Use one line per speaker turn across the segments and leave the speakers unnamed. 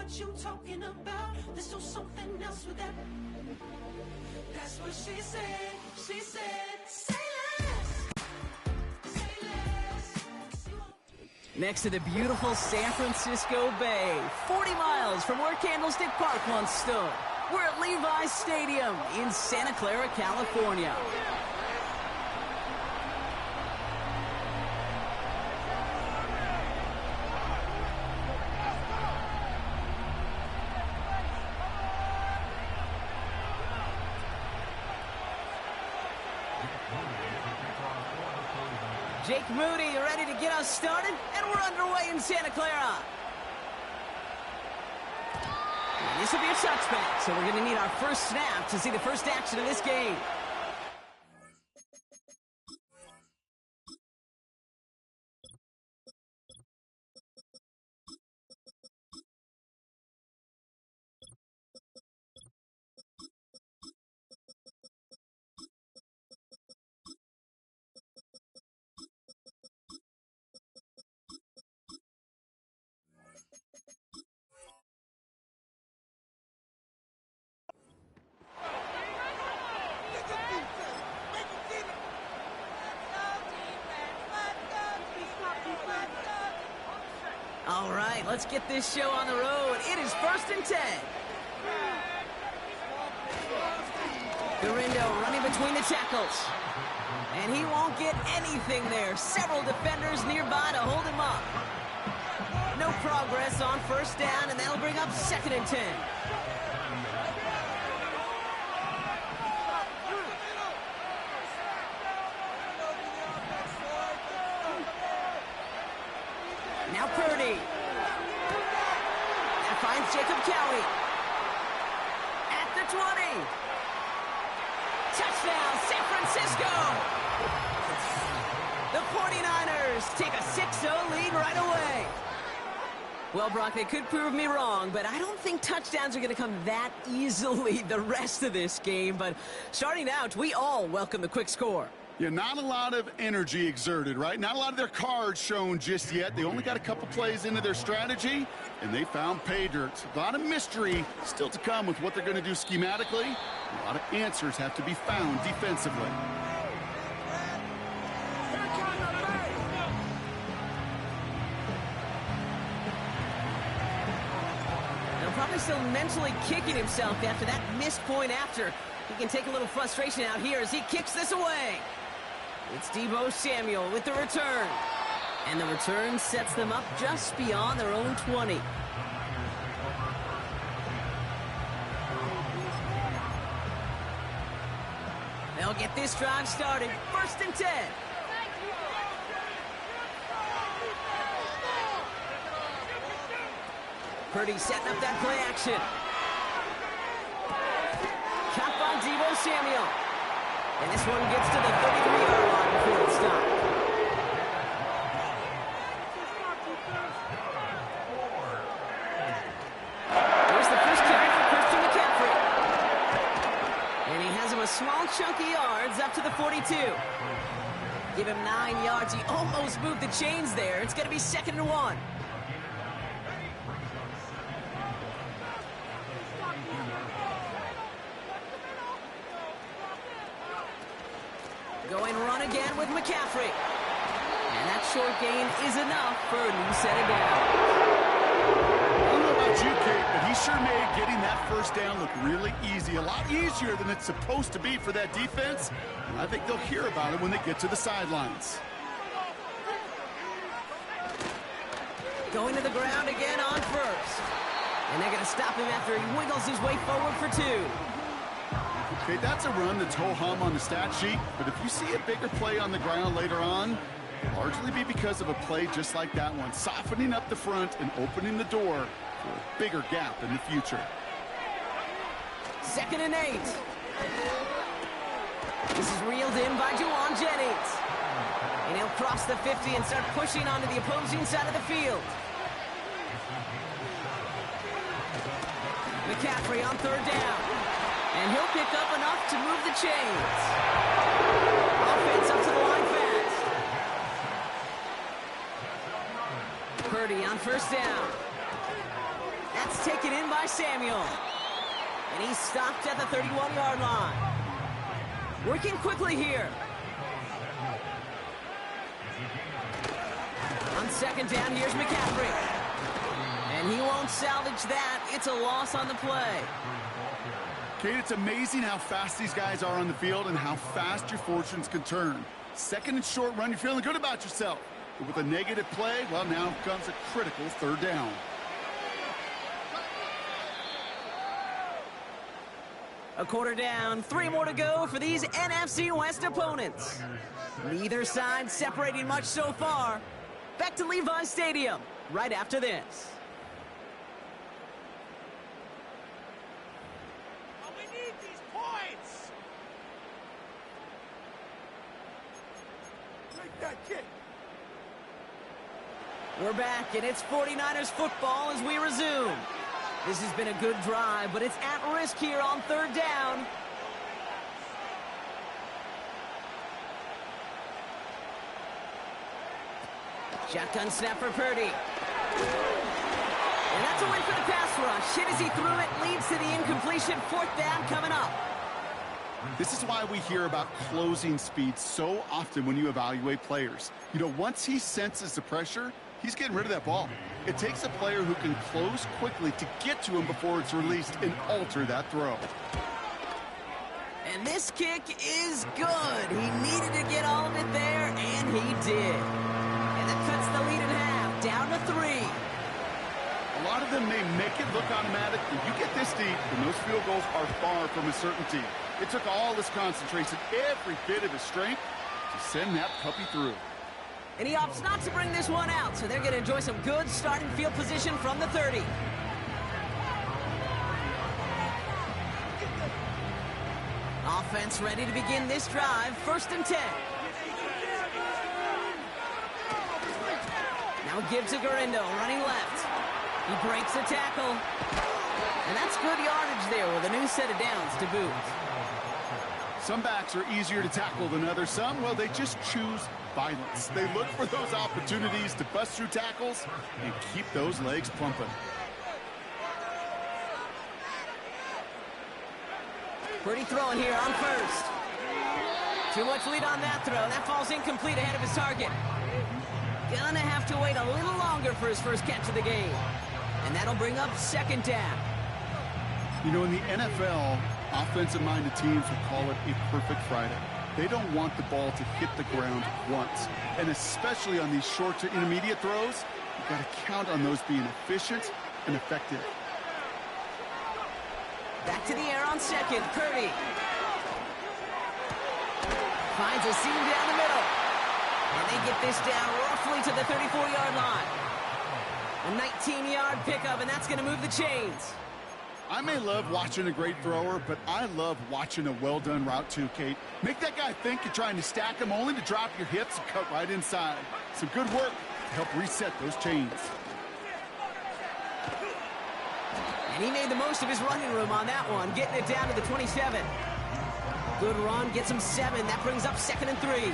what you talking about. Let's do something else with that. That's what she said. She said, say less. Say less.
Next to the beautiful San Francisco Bay, 40 miles from where Candlestick Park once stood. We're at Levi's Stadium in Santa Clara, California. Jake Moody ready to get us started, and we're underway in Santa Clara. And this will be a touchback, so we're going to need our first snap to see the first action of this game. All right, let's get this show on the road. It is 1st and 10. Garindo running between the tackles. And he won't get anything there. Several defenders nearby to hold him up. No progress on 1st down, and that'll bring up 2nd and 10. Now Purdy. That finds Jacob Cowie. At the 20. Touchdown, San Francisco. The 49ers take a 6-0 lead right away. Well, Brock, they could prove me wrong, but I don't think touchdowns are going to come that easily the rest of this game. But starting out, we all welcome the quick score.
Yeah, not a lot of energy exerted, right? Not a lot of their cards shown just yet. They only got a couple plays into their strategy, and they found pay dirt. A lot of mystery still to come with what they're going to do schematically. A lot of answers have to be found defensively.
They're probably still mentally kicking himself after that missed point after. He can take a little frustration out here as he kicks this away. It's Deebo Samuel with the return. And the return sets them up just beyond their own 20. They'll get this drive started. 1st and 10. Purdy setting up that play action. Cap on Deebo Samuel. And this one gets to the 33-yard line before it's stopped. Here's the first carry for Christian McCaffrey. And he has him a small chunk of yards up to the 42. Give him 9 yards. He almost moved the chains there. It's going to be 2nd and 1. Going run again with McCaffrey. And that short gain is enough for a new set of downs.
I don't know about you, Kate, but he sure made getting that 1st down look really easy. A lot easier than it's supposed to be for that defense. I think they'll hear about it when they get to the sidelines.
Going to the ground again on 1st. And they're going to stop him after he wiggles his way forward for 2.
Okay, that's a run that's ho-hum on the stat sheet, but if you see a bigger play on the ground later on, it'll largely be because of a play just like that one, softening up the front and opening the door for a bigger gap in the future.
2nd and 8. This is reeled in by Juwan Jennings. And he'll cross the 50 and start pushing onto the opposing side of the field. McCaffrey on 3rd down. And he'll pick up enough to move the chains. Offense up to the line fast. Purdy on 1st down. That's taken in by Samuel. And he's stopped at the 31-yard line. Working quickly here. On second down, here's McCaffrey. And he won't salvage that. It's a loss on the play.
Kate, it's amazing how fast these guys are on the field and how fast your fortunes can turn. Second and short run, you're feeling good about yourself. But with a negative play, well, now comes a critical third down.
A quarter down, 3 more to go for these NFC West opponents. Neither side separating much so far. Back to Levi's Stadium right after this.
Oh, we need these points! Make that kick!
We're back, and it's 49ers football as we resume. This has been a good drive, but it's at risk here on third down. Shotgun snap for Purdy. And that's a win for the pass rush. Hit as he threw it, leads to the incompletion. Fourth down coming up.
This is why we hear about closing speed so often when you evaluate players. You know, once he senses the pressure, he's getting rid of that ball. It takes a player who can close quickly to get to him before it's released and alter that throw.
And this kick is good. He needed to get all of it there, and he did. And that cuts the lead in half, down to 3.
A lot of them may make it look automatic, but you get this deep, and those field goals are far from a certainty. It took all his concentration, every bit of his strength, to send that puppy through.
And he opts not to bring this one out, so they're going to enjoy some good starting field position from the 30. Offense ready to begin this drive, 1st and 10. Now give to Garindo, running left. He breaks a tackle. And that's good yardage there with a new set of downs to boot.
Some backs are easier to tackle than others. Some, well, they just choose violence. They look for those opportunities to bust through tackles and keep those legs pumping.
Purdy throwing here on 1st. Too much lead on that throw. That falls incomplete ahead of his target. Gonna have to wait a little longer for his first catch of the game. And that'll bring up 2nd down.
You know, in the NFL, offensive-minded teams will call it a perfect Friday. They don't want the ball to hit the ground once. And especially on these short to intermediate throws, you've got to count on those being efficient and effective.
Back to the air on 2nd. Purdy finds a seam down the middle. And they get this down roughly to the 34-yard line. A 19-yard pickup, and that's going to move the chains.
I may love watching a great thrower, but I love watching a well-done route too, Kate. Make that guy think you're trying to stack him only to drop your hips and cut right inside. Some good work to help reset those chains.
And he made the most of his running room on that one, getting it down to the 27. Good run, gets him 7. That brings up 2nd and 3.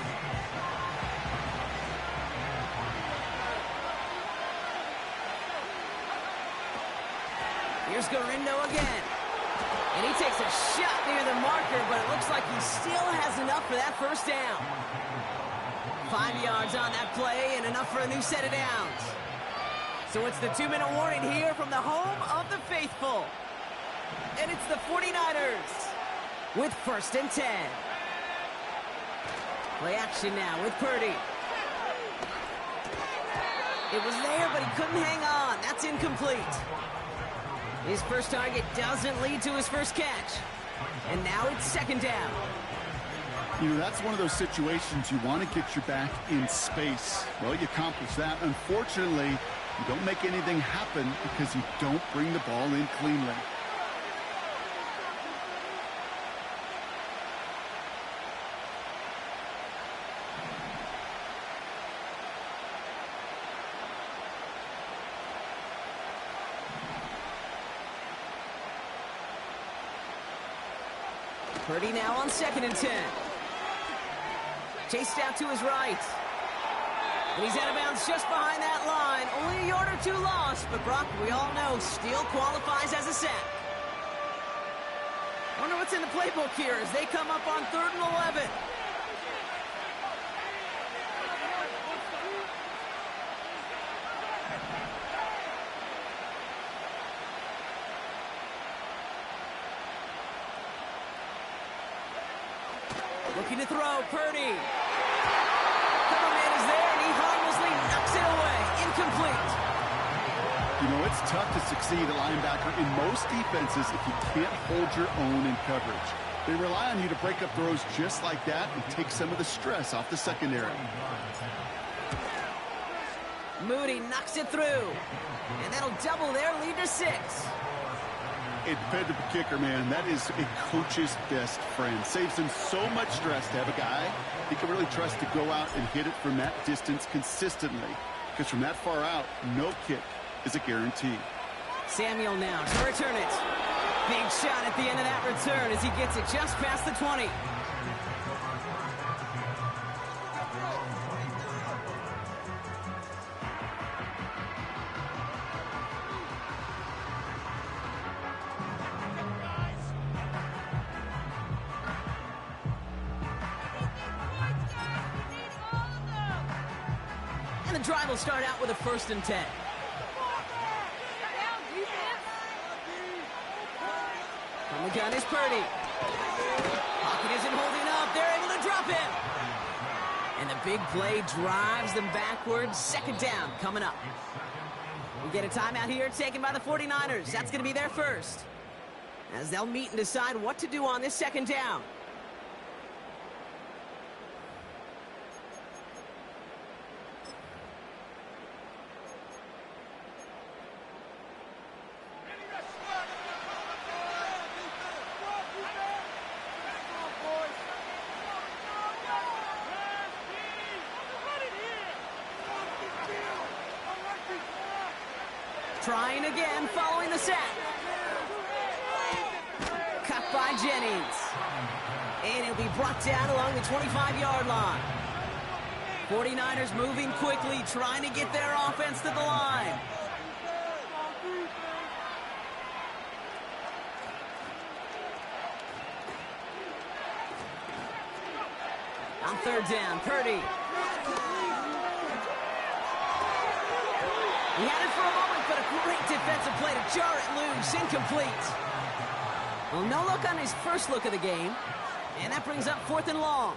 Here's Garindo again. And he takes a shot near the marker, but it looks like he still has enough for that 1st down. 5 yards on that play and enough for a new set of downs. So it's the 2-minute warning here from the home of the faithful. And it's the 49ers with 1st and 10. Play action now with Purdy. It was there, but he couldn't hang on. That's incomplete. His first target doesn't lead to his first catch. And now it's 2nd down.
You know, that's one of those situations you want to get your back in space. Well, you accomplish that. Unfortunately, you don't make anything happen because you don't bring the ball in cleanly.
Purdy now on 2nd and 10. Chased out to his right. And he's out of bounds just behind that line. Only a yard or two lost, but Brock, we all know, still qualifies as a sack. Wonder what's in the playbook here as they come up on 3rd and 11. Looking to throw, Purdy. Coverman is there, and he harmlessly knocks it away. Incomplete.
You know, it's tough to succeed at linebacker in most defenses if you can't hold your own in coverage. They rely on you to break up throws just like that and take some of the stress off the secondary.
Moody knocks it through, and that'll double their lead to 6.
A dependable kicker, man. That is a coach's best friend. Saves him so much stress to have a guy he can really trust to go out and hit it from that distance consistently. Because from that far out, no kick is a guarantee.
Samuel now to return it. Big shot at the end of that return as he gets it just past the 20. And the drive will start out with a 1st and 10. From the gun is Purdy. Pocket isn't holding up. They're able to drop it. And the big play drives them backwards. 2nd down coming up. We get a timeout here taken by the 49ers. That's going to be their first, as they'll meet and decide what to do on this 2nd down. Trying again, following the sack. Cut by Jennings. And it'll be brought down along the 25-yard line. 49ers moving quickly, trying to get their offense to the line. On 3rd down, Purdy. He had it for a moment, but a great defensive play to jar it loose. Incomplete. Well, no look on his first look of the game. And that brings up 4th and long.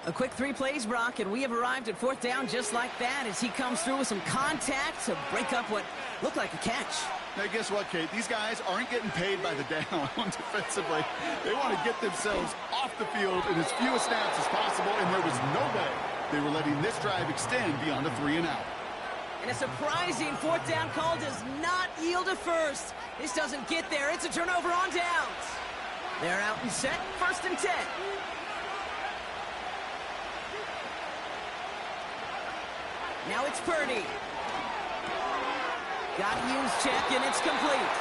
A quick 3 plays, Brock, and we have arrived at 4th down just like that as he comes through with some contact to break up what looked like a catch.
Now, guess what, Kate? These guys aren't getting paid by the down defensively. They want to get themselves off the field in as few snaps as possible, and there was no way they were letting this drive extend beyond a 3-and-out.
And a surprising 4th down call does not yield a first. This doesn't get there. It's a turnover on downs. They're out and set. 1st and 10. Now it's Purdy. Got Hughes check, and it's complete.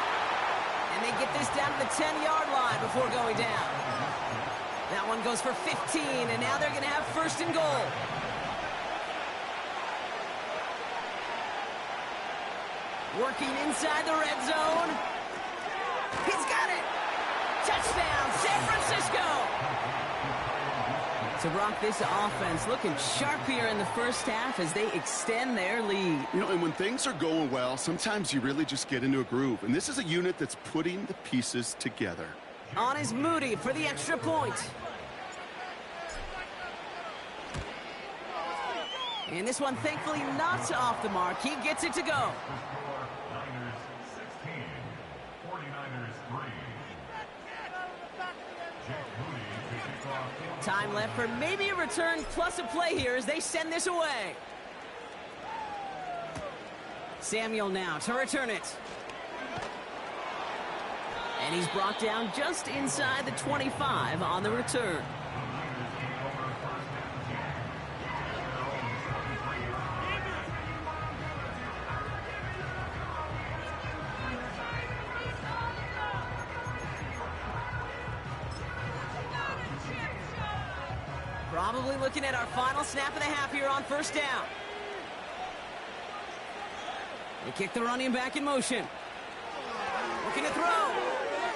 And they get this down to the 10-yard line before going down. That one goes for 15, and now they're going to have 1st and goal. Working inside the red zone. He's got it. Touchdown, San Francisco. So, Brock, this offense looking sharp here in the first half as they extend their lead.
You know, and when things are going well, sometimes you really just get into a groove. And this is a unit that's putting the pieces together.
On is Moody for the extra point. And this one, thankfully, not off the mark. He gets it to go. Time left for maybe a return plus a play here as they send this away. Samuel now to return it. And he's brought down just inside the 25 on the return. Probably looking at our final snap of the half here on first down. They kick the running back in motion. Looking to throw.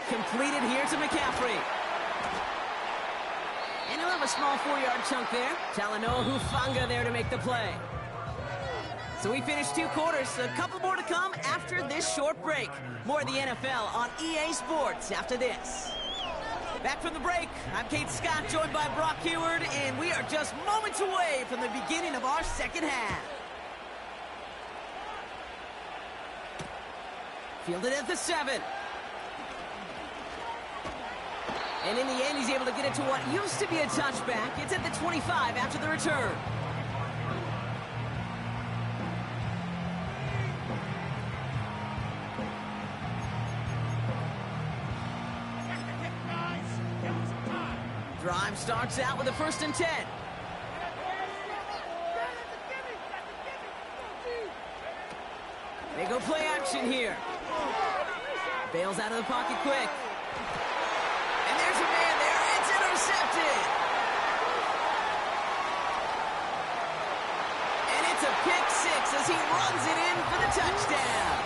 Completed here to McCaffrey. And he'll have a small 4-yard chunk there. Talanoa Hufanga there to make the play. So we finished 2 quarters. A couple more to come after this short break. More of the NFL on EA Sports after this. Back from the break, I'm Kate Scott, joined by Brock Heward, and we are just moments away from the beginning of our second half. Fielded at the 7. And in the end, he's able to get it to what used to be a touchback. It's at the 25 after the return. Drive starts out with a 1st and 10. They go play action here. Bails out of the pocket quick. And there's a man there. It's intercepted. And it's a pick 6 as he runs it in for the touchdown.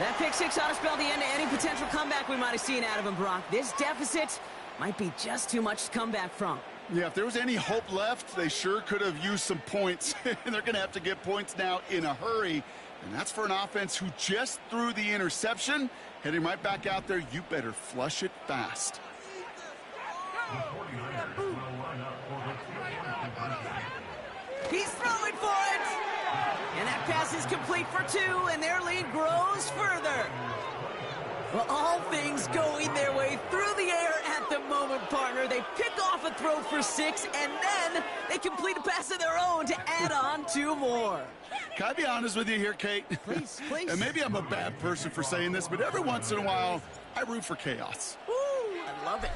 That pick 6 ought to spell the end to any potential comeback we might have seen out of him, Brock. This deficit might be just too much to come back from.
Yeah, if there was any hope left, they sure could have used some points. And they're going to have to get points now in a hurry. And that's for an offense who just threw the interception. Heading right back out there, you better flush it fast.
He's throwing for it! And that pass is complete for 2, and their lead grows further. Well, all things going their way through the air at the moment, partner. They pick off a throw for 6, and then they complete a pass of their own to add on 2 more.
Can I be honest with you here, Kate?
Please, please.
And maybe I'm a bad person for saying this, but every once in a while, I root for chaos.
Woo, I love it.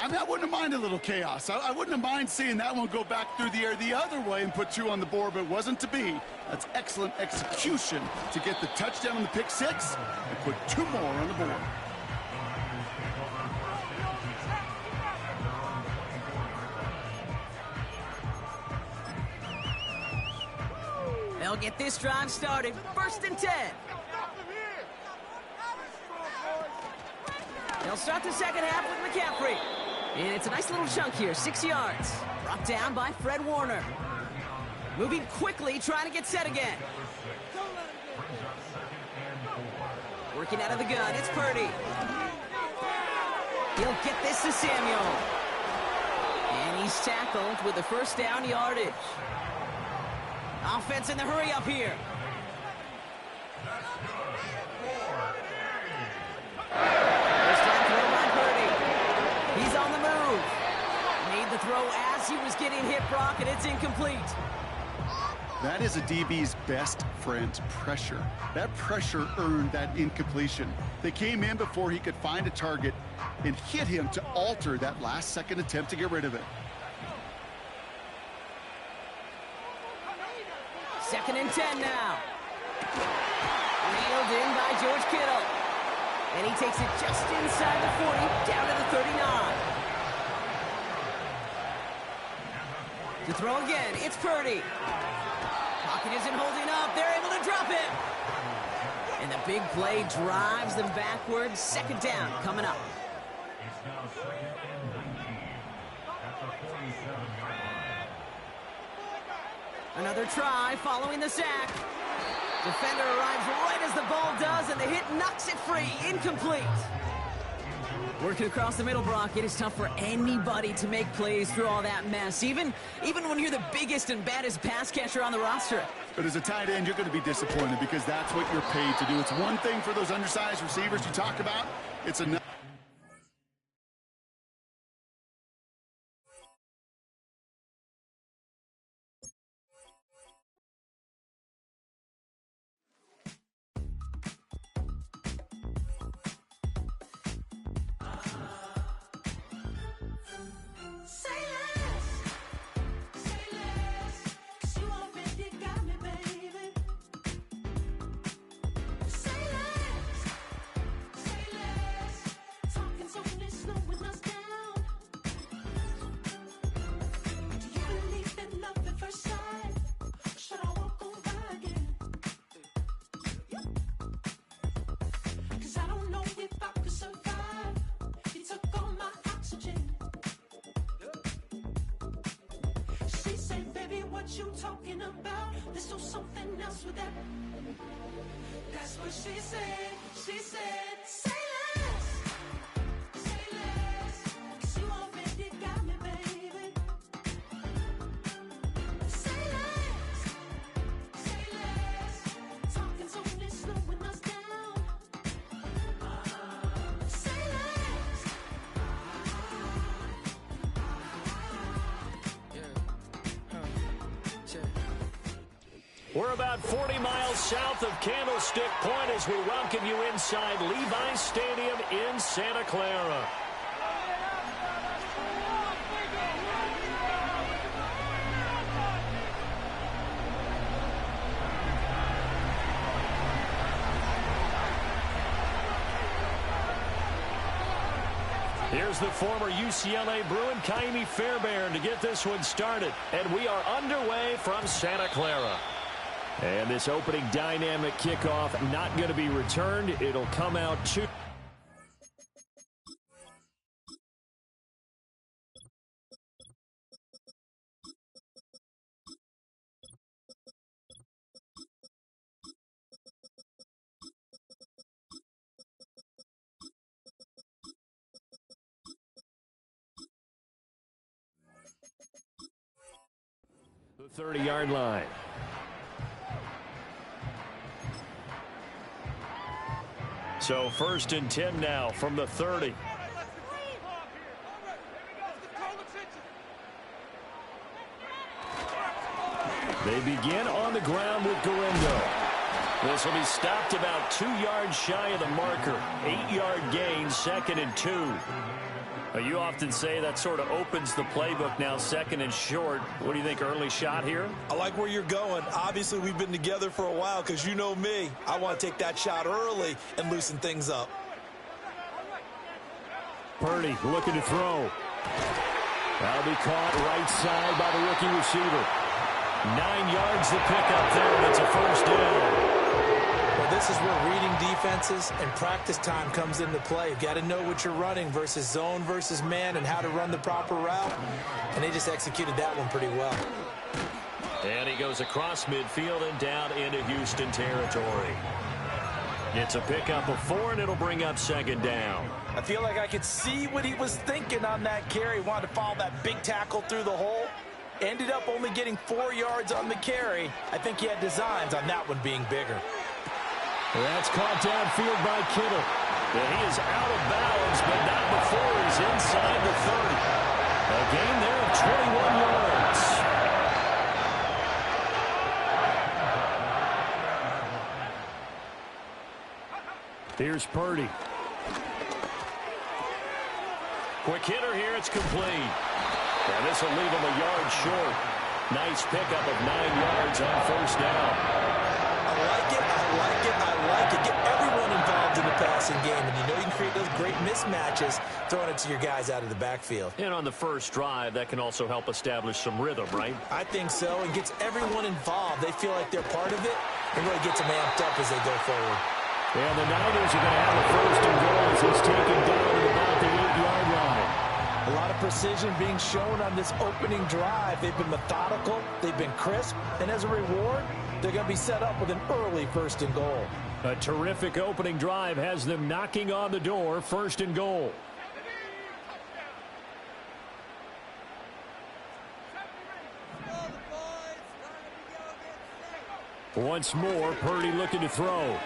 I mean, I wouldn't have minded a little chaos. I wouldn't have minded seeing that one go back through the air the other way and put 2 on the board, but it wasn't to be. That's excellent execution to get the touchdown on the pick 6 and put 2 more on the board.
They'll get this drive started. 1st and 10. They'll start the second half with McCaffrey. And it's a nice little chunk here, 6 yards. Brought down by Fred Warner. Moving quickly, trying to get set again. Working out of the gun, it's Purdy. He'll get this to Samuel. And he's tackled with the 1st down yardage. Offense in the hurry up here. First down throw by Purdy. He's on the move. Made the throw as he was getting hit, Brock, and it's incomplete.
That is a DB's best friend, pressure. That pressure earned that incompletion. They came in before he could find a target and hit him to alter that last-second attempt to get rid of it.
2nd and 10 now. Reeled in by George Kittle. And he takes it just inside the 40, down to the 39. To throw again, it's Purdy. Pocket isn't holding up. They're able to drop it. And the big play drives them backwards. 2nd down coming up. Another try following the sack. Defender arrives right as the ball does, and the hit knocks it free. Incomplete. Working across the middle, Brock, it is tough for anybody to make plays through all that mess, even when you're the biggest and baddest pass catcher on the roster.
But as a tight end, you're going to be disappointed because that's what you're paid to do. It's one thing for those undersized receivers you talk about. It's another.
talking about. There's still something else with that. That's what she said. She said, say less. Say less. 'Cause you already got me, baby. Say less. Say less. Talking's only slowing us down. Say less.
We're about 40 miles south of Candlestick Point as we welcome you inside Levi's Stadium in Santa Clara. Here's the former UCLA Bruin, Kaimi Fairbairn, to get this one started. And we are underway from Santa Clara. And this opening dynamic kickoff not going to be returned. It'll come out to... the 30-yard line. So 1st and 10 now from the 30. They begin on the ground with Garindo. This will be stopped about 2 yards shy of the marker. 8-yard gain, 2nd and 2. You often say that sort of opens the playbook now, 2nd and short. What do you think, early shot here?
I like where you're going. Obviously, we've been together for a while because you know me. I want to take that shot early and loosen things up.
Purdy looking to throw. That'll be caught right side by the rookie receiver. 9 yards to pick up there, and it's a 1st down.
Well, this is where reading defenses and practice time comes into play. You've got to know what you're running versus zone versus man and how to run the proper route. And they just executed that one pretty well.
And he goes across midfield and down into Houston territory. It's a pickup of 4, and it'll bring up 2nd down.
I feel like I could see what he was thinking on that carry. He wanted to follow that big tackle through the hole. Ended up only getting 4 yards on the carry. I think he had designs on that one being bigger.
That's caught downfield by Kittle. And he is out of bounds, but not before he's inside the 30. A gain there of 21 yards. Here's Purdy. Quick hitter here, it's complete. And this will leave him a yard short. Nice pickup of 9 yards on 1st down.
I like it, I like it, I like it. Get everyone involved in the passing game, and you know you can create those great mismatches throwing it to your guys out of the backfield.
And on the first drive, that can also help establish some rhythm, right?
I think so, and gets everyone involved. They feel like they're part of it, and really gets them amped up as they go forward.
And the Niners are going to have a 1st and goal as he's taken down at about the 8-yard line.
A lot of precision being shown on this opening drive. They've been methodical, they've been crisp, and as a reward, they're going to be set up with an early 1st and goal.
A terrific opening drive has them knocking on the door, 1st and goal. Once more, Purdy looking to throw.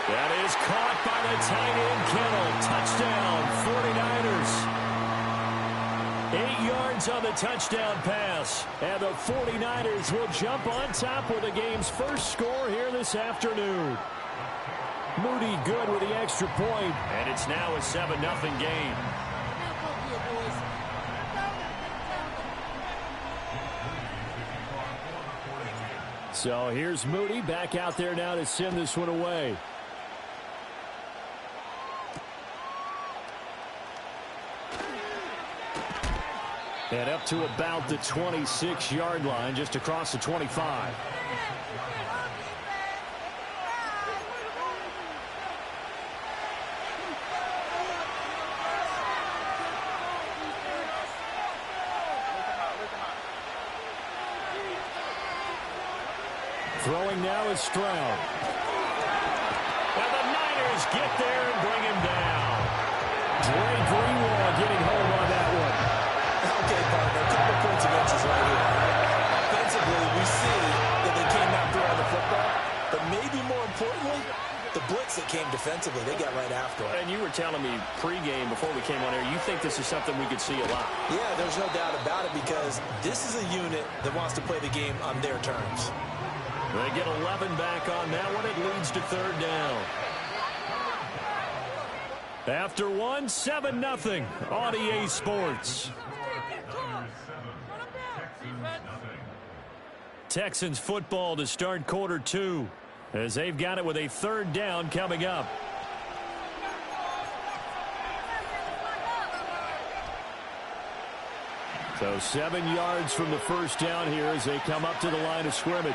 That is caught by the tight end, Kittle. Touchdown, 49ers. 8 yards on the touchdown pass. And the 49ers will jump on top with the game's first score here this afternoon. Moody good with the extra point. And it's now a 7-0 game. So here's Moody back out there now to send this one away. And up to about the 26-yard line, just across the 25. Throwing now is Stroud. And the Niners get there and bring him down. Dre Greenlaw getting home on that one.
Okay, partner, a couple points of interest right here. Offensively, we see that they came out throwing the football, but maybe more importantly, the blitz that came defensively, they got right after it.
And you were telling me pregame before we came on air, you think this is something we could see a lot.
Yeah, there's no doubt about it because this is a unit that wants to play the game on their terms.
They get 11 back on that one. It leads to third down. After 1, 7-0 on EA Sports. Texans football to start quarter 2 as they've got it with a third down coming up. So 7 yards from the first down here as they come up to the line of scrimmage.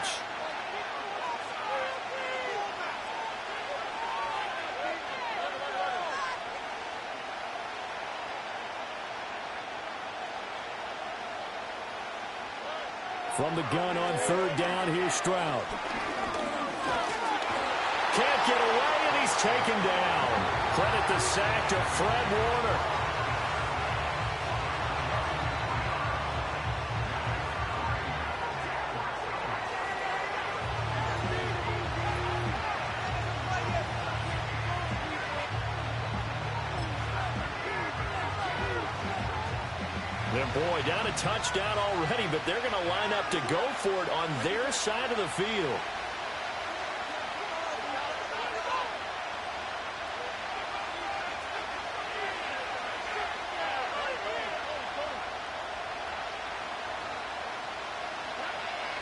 From the gun on third down, here's Stroud. Can't get away, and he's taken down. Credit the sack to Fred Warner. And boy, down a touchdown already, but they're going to line up to go for it on their side of the field.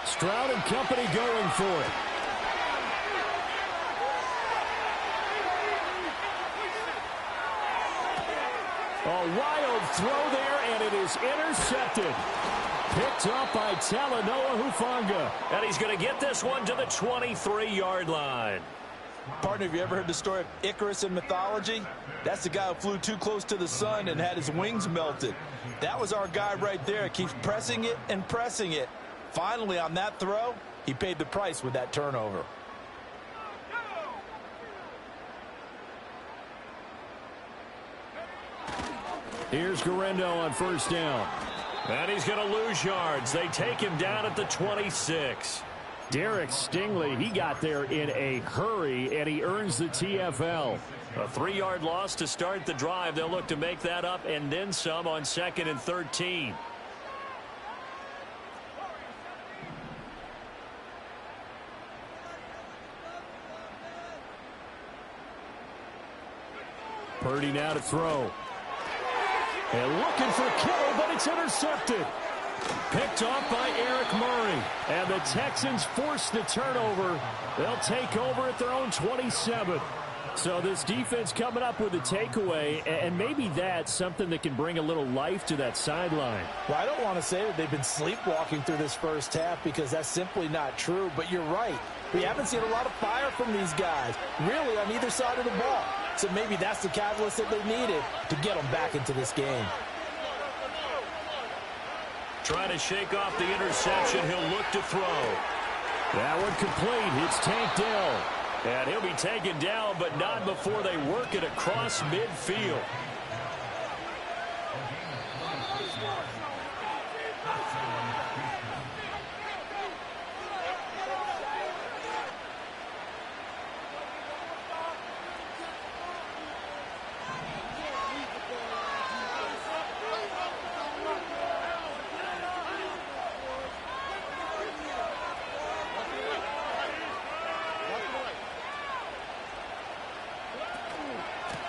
Stroud and company going for it. A wild throw there, and it is intercepted. Picked up by Talanoa Hufanga. And he's going to get this one to the 23-yard line.
Partner, have you ever heard the story of Icarus in mythology? That's the guy who flew too close to the sun and had his wings melted. That was our guy right there. Keeps pressing it and pressing it. Finally, on that throw, he paid the price with that turnover.
Here's Guerrero on first down. And he's going to lose yards. They take him down at the 26. Derek Stingley, he got there in a hurry, and he earns the TFL. A 3-yard loss to start the drive. They'll look to make that up and then some on 2nd and 13. Purdy now to throw. And looking for Kittle, but it's intercepted. Picked off by Eric Murray. And the Texans force the turnover. They'll take over at their own 27. So this defense coming up with a takeaway, and maybe that's something that can bring a little life to that sideline.
Well, I don't want to say that they've been sleepwalking through this first half because that's simply not true, but you're right. We haven't seen a lot of fire from these guys, really, on either side of the ball. So maybe that's the catalyst that they needed to get them back into this game.
Trying to shake off the interception. He'll look to throw. That one complete. It's Tank Dell. And he'll be taken down, but not before they work it across midfield.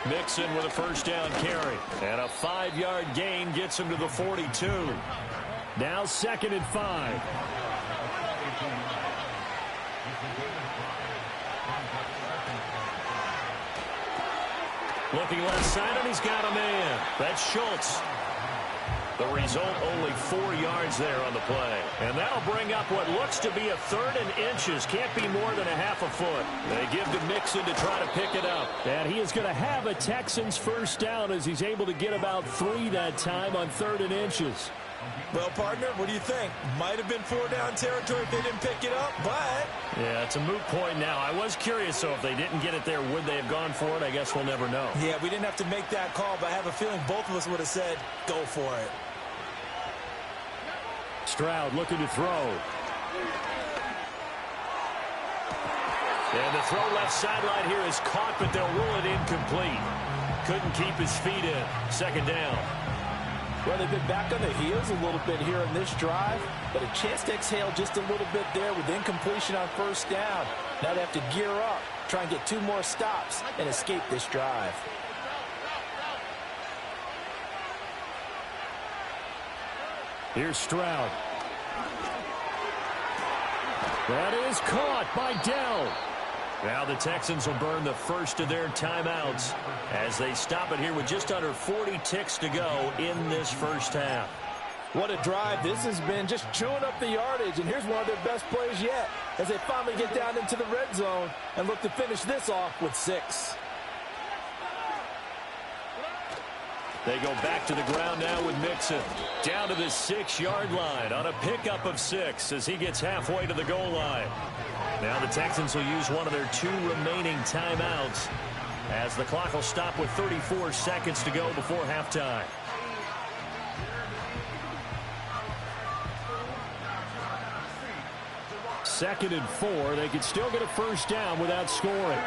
Mixon with a first down carry. And a 5-yard gain gets him to the 42. Now 2nd and 5. Looking left side, and he's got a man. That's Schultz. The result, only 4 yards there on the play. And that'll bring up what looks to be a 3rd and inches. Can't be more than a half a foot. They give to Mixon to try to pick it up. And he is going to have a Texans first down as he's able to get about 3 that time on 3rd and inches.
Well, partner, what do you think? Might have been 4-down territory if they didn't pick it up, but...
Yeah, it's a moot point now. I was curious, so if they didn't get it there, would they have gone for it? I guess we'll never know.
Yeah, we didn't have to make that call, but I have a feeling both of us would have said, go for it.
Stroud looking to throw. And the throw left sideline here is caught, but they'll rule it incomplete. Couldn't keep his feet in. Second down.
Well, they've been back on their heels a little bit here in this drive, but a chance to exhale just a little bit there with incompletion on first down. Now they have to gear up, try and get 2 more stops, and escape this drive.
Here's Stroud. That is caught by Dell. Now the Texans will burn the first of their timeouts as they stop it here with just under 40 ticks to go in this first half.
What a drive this has been, just chewing up the yardage, and here's one of their best plays yet as they finally get down into the red zone and look to finish this off with 6.
They go back to the ground now with Mixon. Down to the 6-yard line on a pickup of 6 as he gets halfway to the goal line. Now the Texans will use one of their 2 remaining timeouts as the clock will stop with 34 seconds to go before halftime. Second and 4. They could still get a first down without scoring.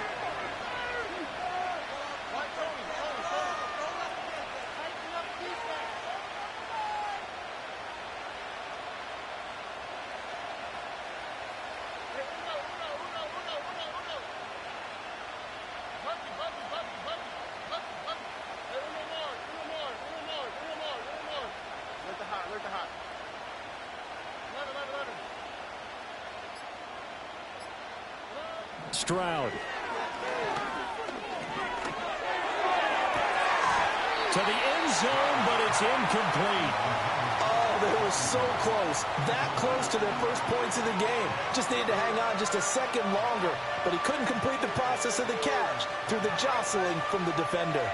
Stroud. To the end zone, but it's incomplete.
Oh, they were so close. That close to their first points of the game. Just needed to hang on just a second longer, but he couldn't complete the process of the catch through the jostling from the defender.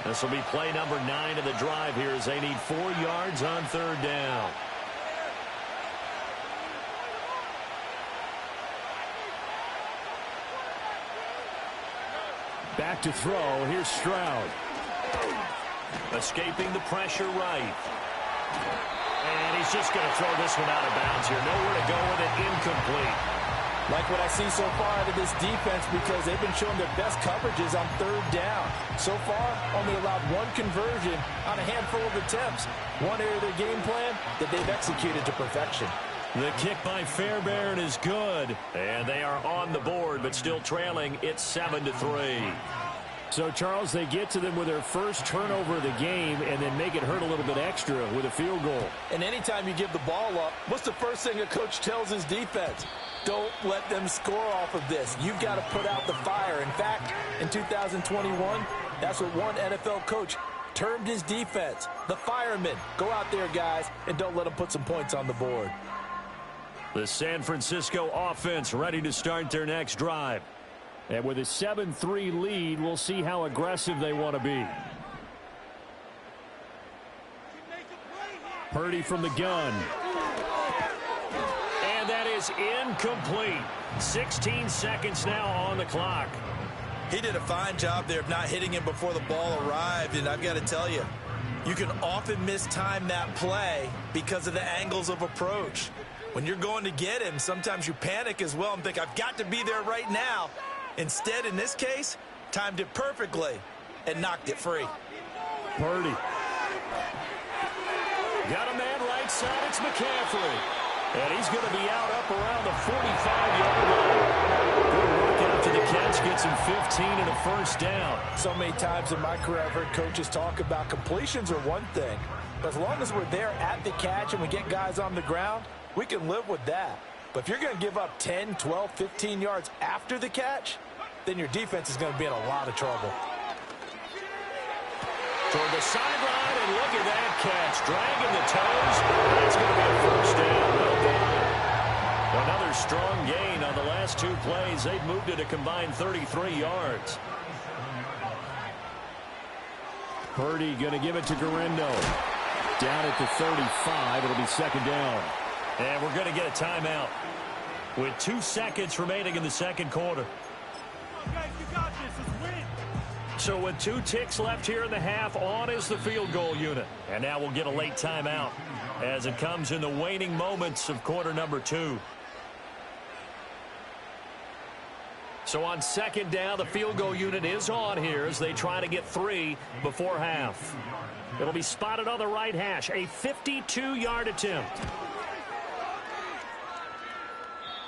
This will be play number 9 of the drive here as they need 4 yards on third down. Back to throw. Here's Stroud. Escaping the pressure right. And he's just going to throw this one out of bounds here. Nowhere to go with it. Incomplete.
Like what I see so far out of this defense because they've been showing their best coverages on third down. So far, only allowed 1 conversion on a handful of attempts. One area of their game plan that they've executed to perfection.
The kick by Fairbairn is good. And they are on the board, but still trailing. It's 7-3. So, Charles, they get to them with their first turnover of the game and then make it hurt a little bit extra with a field goal.
And anytime you give the ball up, what's the first thing a coach tells his defense? Don't let them score off of this. You've got to put out the fire. In fact, in 2021, that's what one NFL coach termed his defense. The firemen. Go out there, guys, and don't let them put some points on the board.
The San Francisco offense ready to start their next drive. And with a 7-3 lead, we'll see how aggressive they want to be. Purdy from the gun. And that is incomplete. 16 seconds now on the clock.
He did a fine job there of not hitting him before the ball arrived, and I've got to tell you, you can often mistime that play because of the angles of approach. When you're going to get him, sometimes you panic as well and think, I've got to be there right now. Instead, in this case, timed it perfectly and knocked it free.
Purdy. Got a man right side. It's McCaffrey. And he's going to be out up around the 45-yard line. Good work out to the catch. Gets him 15 and a first down.
So many times in my career, I've heard coaches talk about completions are one thing. But as long as we're there at the catch and we get guys on the ground, we can live with that. But if you're going to give up 10, 12, 15 yards after the catch, then your defense is going to be in a lot of trouble.
Toward the sideline, and look at that catch. Dragging the toes. That's going to be a first down. Well done. Another strong gain on the last 2 plays. They've moved it a combined 33 yards. Purdy going to give it to Guerrero. down at the 35. It'll be second down.
And we're going to get a timeout with 2 seconds remaining in the second quarter.
Come on, guys, you got this. Let's win.
So with 2 ticks left here in the half, on is the field goal unit. And now we'll get a late timeout as it comes in the waning moments of quarter number 2. So on second down, the field goal unit is on here as they try to get 3 before half. It'll be spotted on the right hash, a 52-yard attempt.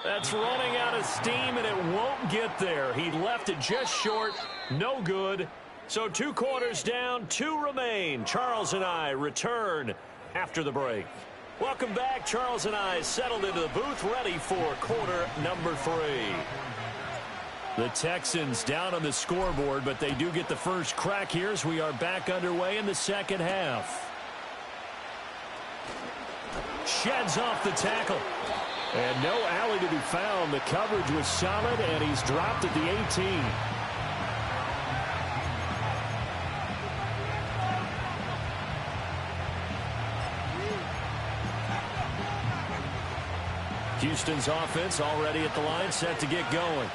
That's running out of steam, and it won't get there. He left it just short, no good. So 2 quarters down, 2 remain. Charles and I return after the break. Welcome back. Charles and I settled into the booth, ready for quarter number 3. The Texans down on the scoreboard, but they do get the first crack here as we are back underway in the second half. Sheds off the tackle.
And no alley to be found. The coverage was solid, and he's dropped at the 18. Houston's offense already at the line, set to get going.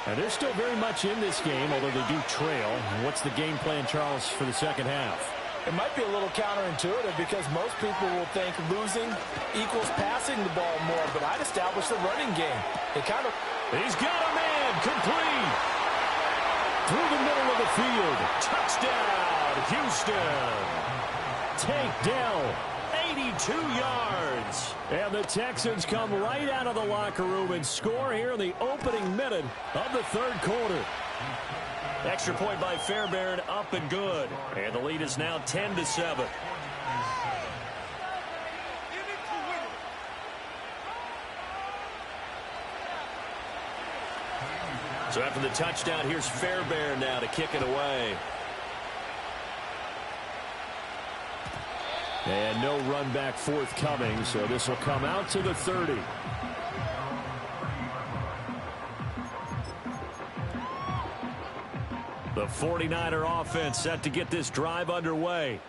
And they're still very much in this game, although they do trail. What's the game plan, Charles, for the second half?
It might be a little counterintuitive because most people will think losing equals passing the ball more, but I'd establish the running game. It kind of...
He's got a man complete. Through the middle of the field. Touchdown, Houston.
Takedown.
82 yards.
And the Texans come right out of the locker room and score here in the opening minute of the third quarter.
Extra point by Fairbairn, up and good. And the lead is now 10-7. So after the touchdown, here's Fairbairn now to kick it away.
And no run back forthcoming, so this will come out to the 30.
The 49er offense set to get this drive underway.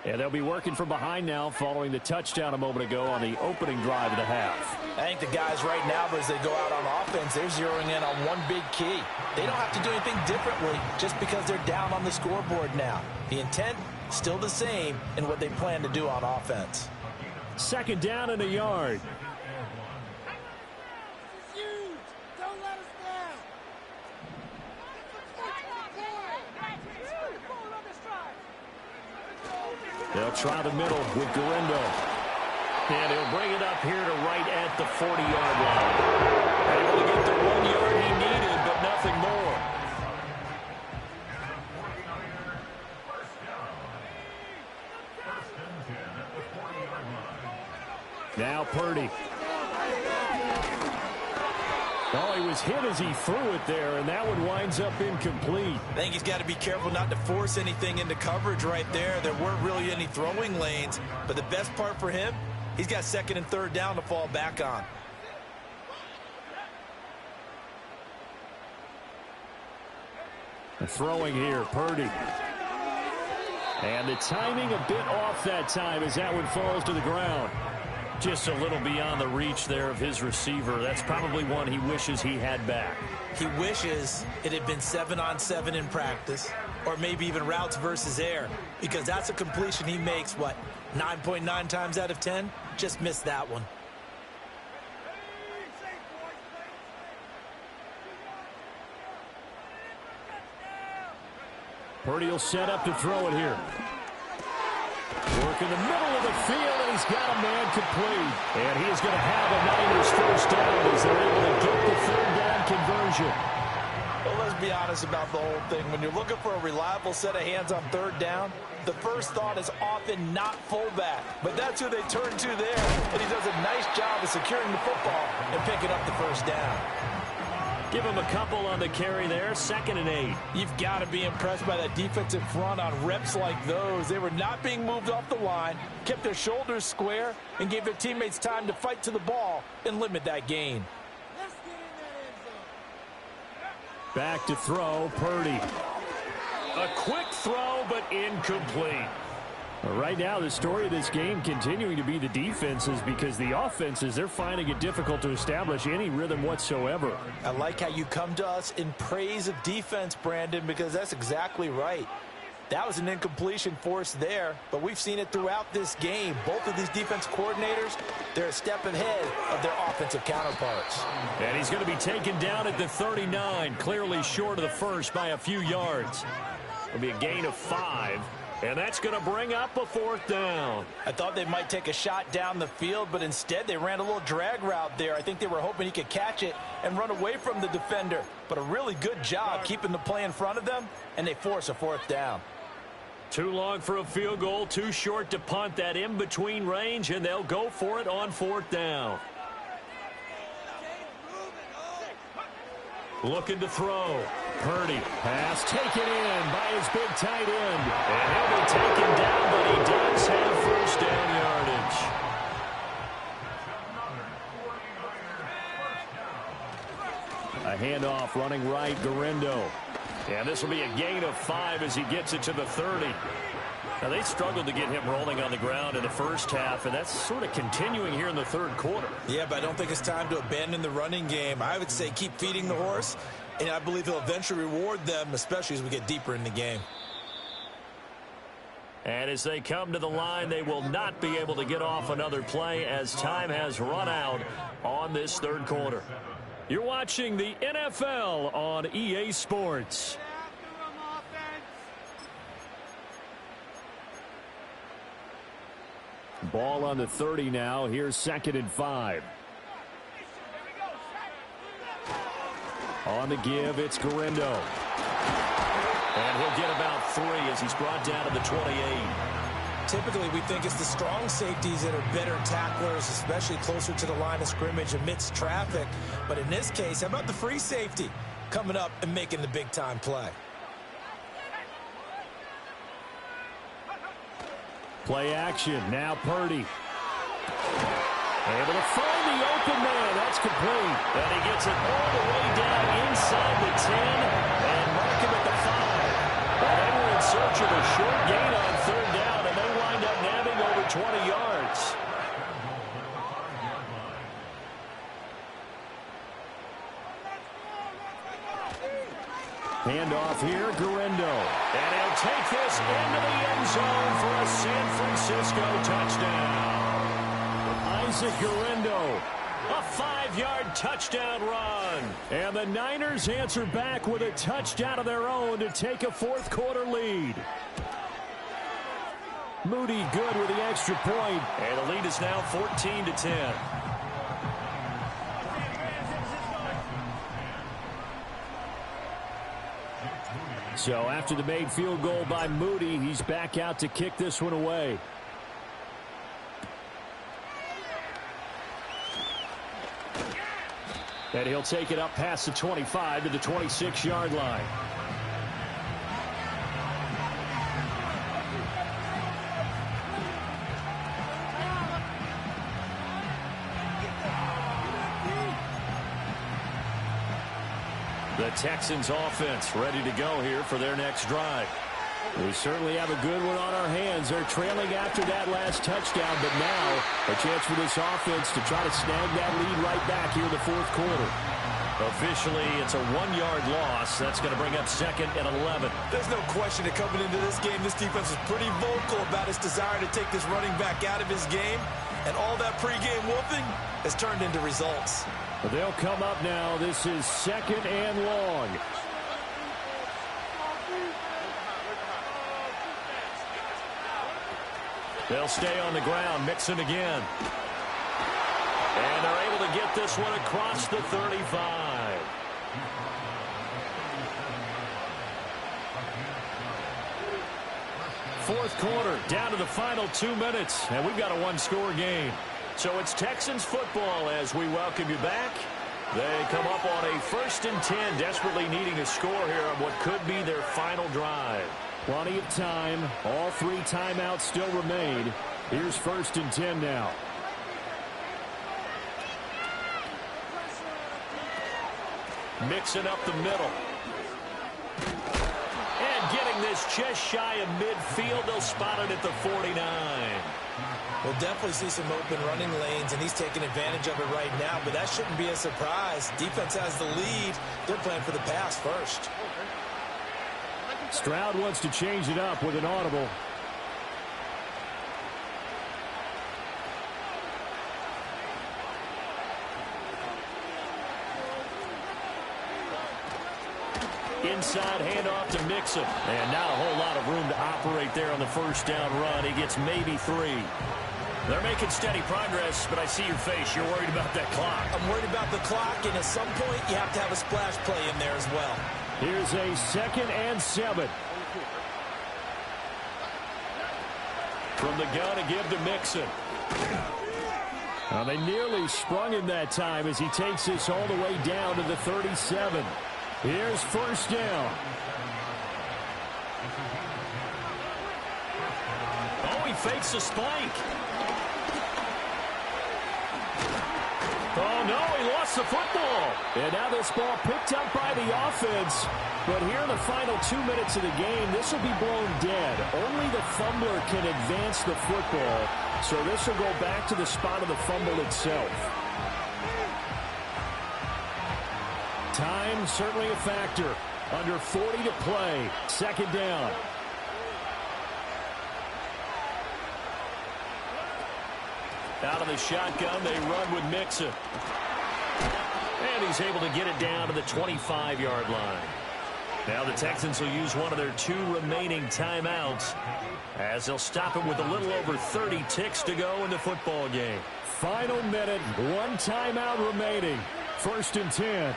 And they'll be working from behind now following the touchdown a moment ago on the opening drive of the half.
I think the guys right now, as they go out on offense, they're zeroing in on one big key. They don't have to do anything differently just because they're down on the scoreboard now. The intent, still the same in what they plan to do on offense.
Second down and a yard. They'll try the middle with Gorindo.
And he'll bring it up here to right at the 40-yard line. Able to get the 1 yard he needed, but nothing more.
Now Purdy. Oh, he was hit as he threw it there, and that one winds up incomplete.
I think he's got to be careful not to force anything into coverage right there. There weren't really any throwing lanes, but the best part for him, he's got second and third down to fall back on.
Throwing here, Purdy. And the timing a bit off that time as that one falls to the ground.
Just a little beyond the reach there of his receiver. That's probably one he wishes he had back.
He wishes it had been 7-on-7 in practice, or maybe even routes versus air, because that's a completion he makes, what, 9.9 times out of 10? Just missed that one.
Purdy will set up to throw it here. Work in the middle of the field, and he's got a man complete. And he is going to have a Niners first down as they're able to get the third down conversion.
Well, let's be honest about the whole thing. When you're looking for a reliable set of hands on third down, the first thought is often not fullback. But that's who they turn to there, and he does a nice job of securing the football and picking up the first down.
Give him a couple on the carry there, 2nd and 8.
You've got to be impressed by that defensive front on reps like those. They were not being moved off the line, kept their shoulders square, and gave their teammates time to fight to the ball and limit that gain.
Back to throw, Purdy.
A quick throw, but incomplete.
Right now, the story of this game continuing to be the defenses, because the offenses, they're finding it difficult to establish any rhythm whatsoever.
I like how you come to us in praise of defense, Brandon, because that's exactly right. That was an incompletion forced there, but we've seen it throughout this game. Both of these defense coordinators, they're a step ahead of their offensive counterparts.
And he's going to be taken down at the 39, clearly short of the first by a few yards. It'll be a gain of 5. And that's going to bring up a 4th down.
I thought they might take a shot down the field, but instead they ran a little drag route there. I think they were hoping he could catch it and run away from the defender. But a really good job keeping the play in front of them, and they force a 4th down.
Too long for a field goal, too short to punt. That in-between range, and they'll go for it on 4th down. Looking to throw. Purdy.
Pass taken in by his big tight end.
And he'll be taken down, but he does have first down yardage.
A handoff running right, Gorindo.
And this will be a gain of 5 as he gets it to the 30. Now, they struggled to get him rolling on the ground in the first half, and that's sort of continuing here in the third quarter.
Yeah, but I don't think it's time to abandon the running game. I would say keep feeding the horse, and I believe he'll eventually reward them, especially as we get deeper in the game.
And as they come to the line, they will not be able to get off another play as time has run out on this third quarter. You're watching the NFL on EA Sports.
Ball on the 30 now. Here's 2nd and 5. On the give, it's Gorindo.
And he'll get about 3 as he's brought down to the 28.
Typically, we think it's the strong safeties that are better tacklers, especially closer to the line of scrimmage amidst traffic. But in this case, how about the free safety coming up and making the big-time play?
Play action. Now Purdy. Able to find the open man. That's complete.
And he gets it all the way down inside the 10 and mark him at the 5. Well, they were in search of a short gain on 3rd down, and they wind up nabbing over 20 yards.
Handoff here, Gorindo.
And he'll take this into the end zone for a San Francisco touchdown.
Isaac Gorindo.
A 5-yard touchdown run.
And the Niners answer back with a touchdown of their own to take a fourth quarter lead. Moody good with the extra point.
And the lead is now 14-10.
So after the made field goal by Moody, he's back out to kick this one away. And he'll take it up past the 25 to the 26-yard line.
The Texans offense ready to go here for their next drive.
We certainly have a good one on our hands. They're trailing after that last touchdown, but now a chance for this offense to try to snag that lead right back here in the fourth quarter.
Officially, it's a 1-yard loss. That's going to bring up 2nd and 11.
There's no question that coming into this game, this defense is pretty vocal about its desire to take this running back out of his game. And all that pregame whooping has turned into results.
They'll come up now. This is 2nd and long.
They'll stay on the ground, Mixon again. And they're able to get this one across the 35. Fourth quarter, down to the final 2 minutes, and we've got a one-score game. So it's Texans football as we welcome you back. They come up on a 1st and 10, desperately needing a score here on what could be their final drive.
Plenty of time. All 3 timeouts still remain. Here's 1st and 10 now.
Mixing up the middle. And getting this it's just shy of midfield. They'll spot it at the 49.
We'll definitely see some open running lanes, and he's taking advantage of it right now, but that shouldn't be a surprise. Defense has the lead. They're playing for the pass first.
Stroud wants to change it up with an audible.
Inside handoff to Mixon. And not a whole lot of room to operate there on the first down run. He gets maybe 3. They're making steady progress, but I see your face. You're worried about that clock.
I'm worried about the clock, and at some point, you have to have a splash play in there as well.
Here's a 2nd and 7.
From the gun to give to Mixon.
Well, they nearly sprung him that time as he takes this all the way down to the 37. Here's first down.
Oh, he fakes the spike. Oh, no, he lost the football.
And now this ball picked up by the offense. But here in the final 2 minutes of the game, this will be blown dead. Only the fumbler can advance the football. So this will go back to the spot of the fumble itself. Time certainly a factor. Under 40 to play. 2nd down.
Out of the shotgun, they run with Mixon. And he's able to get it down to the 25-yard line. Now the Texans will use one of their 2 remaining timeouts as they'll stop it with a little over 30 ticks to go in the football game.
Final minute, 1 timeout remaining. 1st and 10.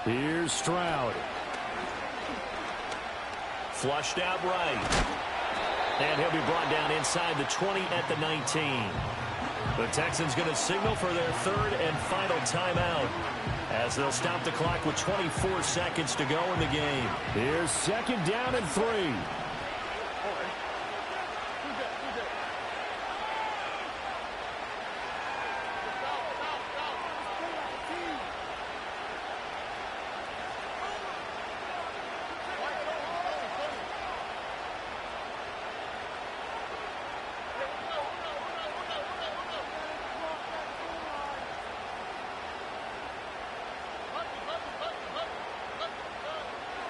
Here's Stroud.
Flushed out right. And he'll be brought down inside the 20 at the 19. The Texans going to signal for their 3rd and final timeout as they'll stop the clock with 24 seconds to go in the game.
Here's 2nd down and 3.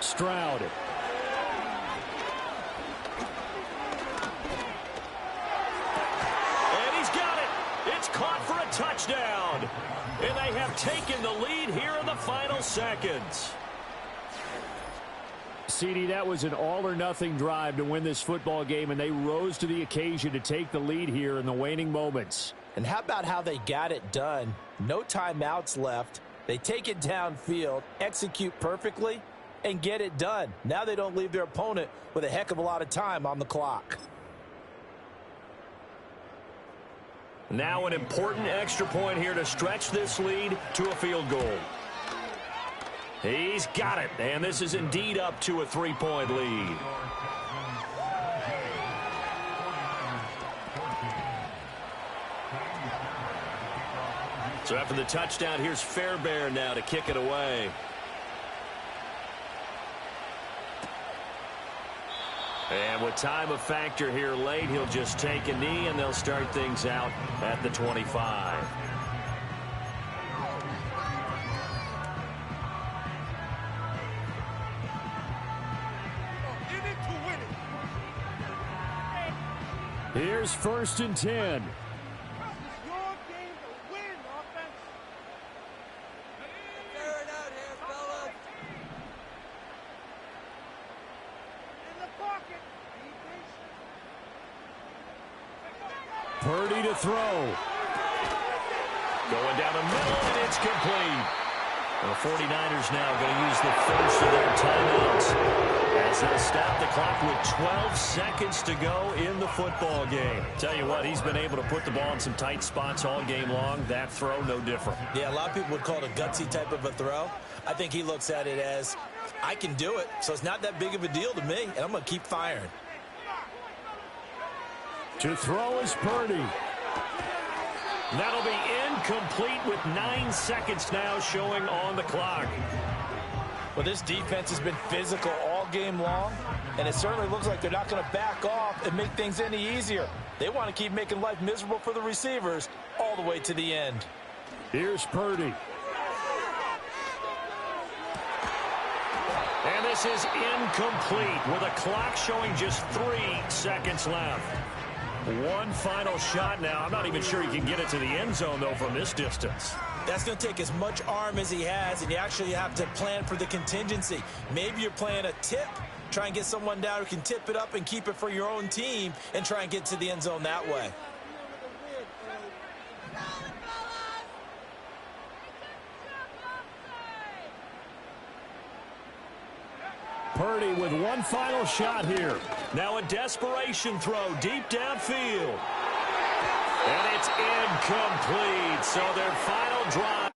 Stroud.
And he's got it. It's caught for a touchdown. And they have taken the lead here in the final seconds.
CD, that was an all-or-nothing drive to win this football game, and they rose to the occasion to take the lead here in the waning moments.
And how about how they got it done? No timeouts left. They take it downfield, execute perfectly, and get it done. Now they don't leave their opponent with a heck of a lot of time on the clock.
Now an important extra point here to stretch this lead to a field goal. He's got it, and this is indeed up to a 3-point lead. So after the touchdown, here's Fairbairn now to kick it away. And with time a factor here late, he'll just take a knee, and they'll start things out at the 25.
Here's 1st and 10. Purdy to throw.
Going down the middle, and it's complete. The 49ers now going to use the first of their timeouts as they'll stop the clock with 12 seconds to go in the football game. Tell you what, he's been able to put the ball in some tight spots all game long. That throw, no different.
Yeah, a lot of people would call it a gutsy type of a throw. I think he looks at it as, I can do it, so it's not that big of a deal to me, and I'm going to keep firing.
To throw is Purdy.
That'll be incomplete with 9 seconds now showing on the clock.
Well, this defense has been physical all game long, and it certainly looks like they're not going to back off and make things any easier. They want to keep making life miserable for the receivers all the way to the end.
Here's Purdy.
And this is incomplete with a clock showing just 3 seconds left. One final shot now. I'm not even sure he can get it to the end zone, though, from this distance.
That's going to take as much arm as he has, and you actually have to plan for the contingency. Maybe you're playing a tip. Try and get someone down who can tip it up and keep it for your own team and try and get to the end zone that way.
Purdy with one final shot here.
Now a desperation throw deep downfield. And it's incomplete. So their final drive.